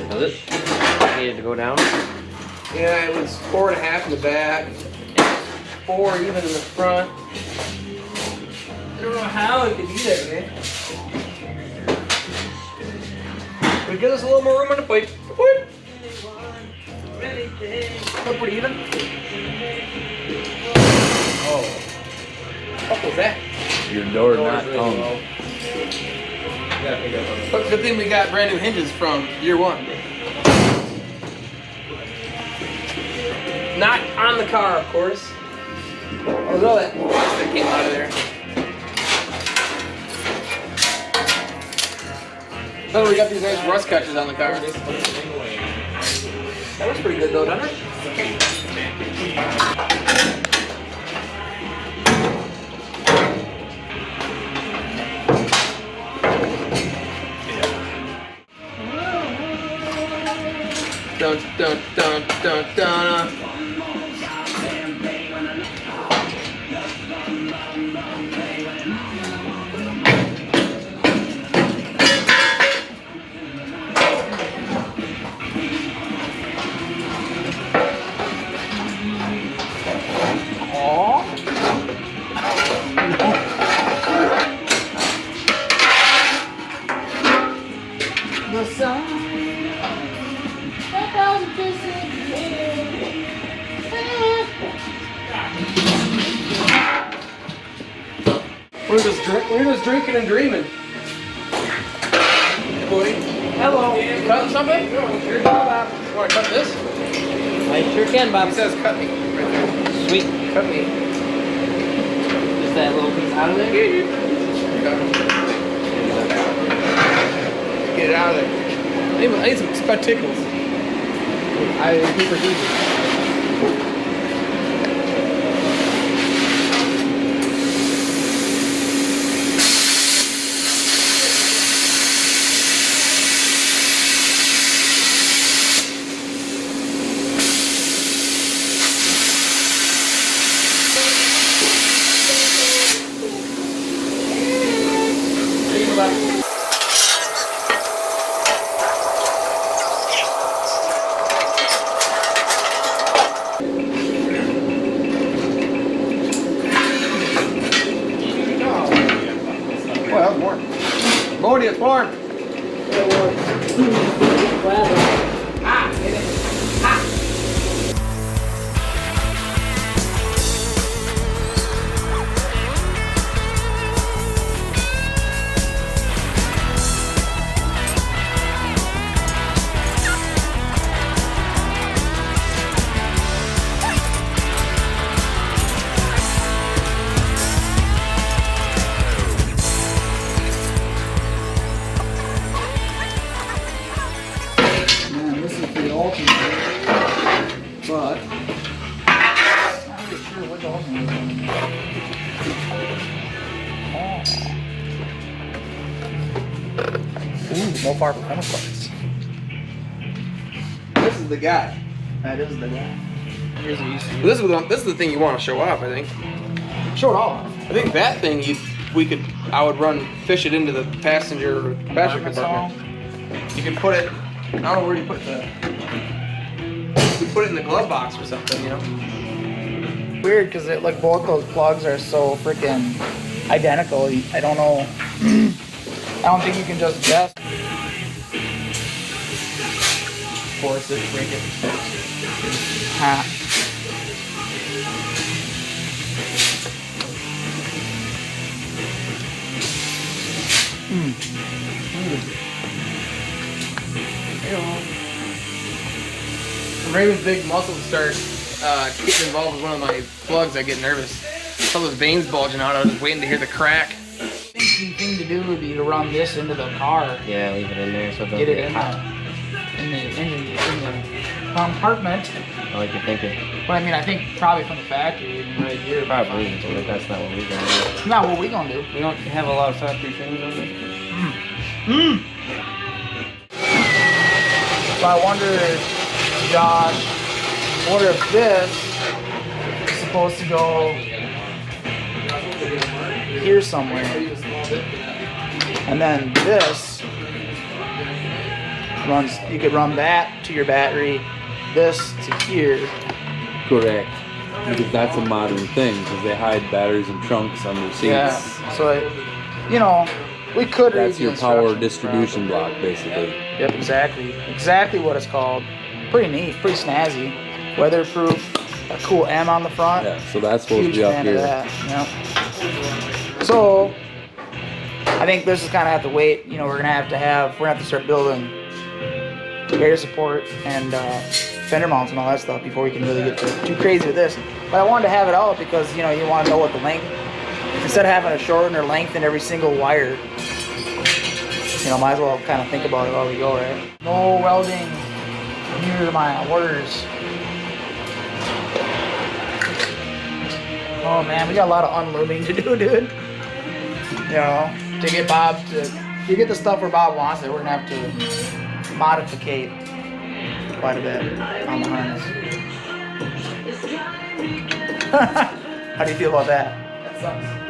Does it? Needed to go down? Yeah, it was 4.5 in the back. 4 even in the front. I don't know how it could be that way. But it gives us a little more room on the plate. Whoop. Look pretty even. Oh. What was that? Your door not on. But good thing we got brand new hinges from year 1. Not on the car, of course. Oh, look at all that rust that came out of there. Oh, we got these nice rust catchers on the car. That looks pretty good though, doesn't it? Dun dun dun dun dun. The sun that doesn't We're just drinking and dreaming. Hey, boy. Hello. You cutting something? Here you go, Bob. You want to cut this? I sure can, Bob. It says cut me right there. Sweet. Cut me. Just that little piece out of there? Get it out of there. I need some spectacles. Peeper. Boy, that was warm. Modi, it's warm. Ah, get it. Ah. but I'm not really sure what the ultimate is. Ooh, no far performance parts. This is the guy. That is the guy. Here's what you see. This is the thing you want to show off, I think. Show it all. I think that thing I would fish it into the passenger compartment. You could put it, I don't know where you put the, you put it in the glove box or something, you know? Weird, because like both those plugs are so freaking identical. I don't know. I don't think you can just guess. Force it, break it. Ha. When Raven's big muscles start getting involved with one of my plugs, I get nervous. All those veins bulging out, I was just waiting to hear the crack. I think the thing to do would be to run this into the car. Yeah, leave it in there so it doesn't Get it get in hot. in the compartment. I like you're thinking. But I mean, I think probably from the factory right here. Probably, but that's not what we're gonna do. Not what we gonna do. We don't have a lot of factory things on this. So I wonder, Josh, wonder if this is supposed to go here somewhere. I And then this runs, you could run that to your battery, this to here. Correct. Because that's a modern thing, because they hide batteries and trunks under seats. Yeah, so it, you know, we could read That's the your power instructions, distribution block, basically. Yep, exactly. Exactly what it's called. Pretty neat, pretty snazzy. Weatherproof, a cool M on the front. Yeah, so that's supposed Huge to be up fan here. of that. Yep. So, I think this is kind of have to wait. You know, we're gonna have to start building air support and fender mounts and all that stuff before we can really get too crazy with this. But I wanted to have it out because, you know, you want to know what the length, instead of having to shorten or lengthen every single wire, you know, might as well kind of think about it while we go, right? No welding near my orders. Oh man, we got a lot of unlooming to do, dude. You know, to get Bob to get the stuff where Bob wants it, we're gonna have to modi-Fuh-Kate quite a bit on the harness. How do you feel about that? That sucks.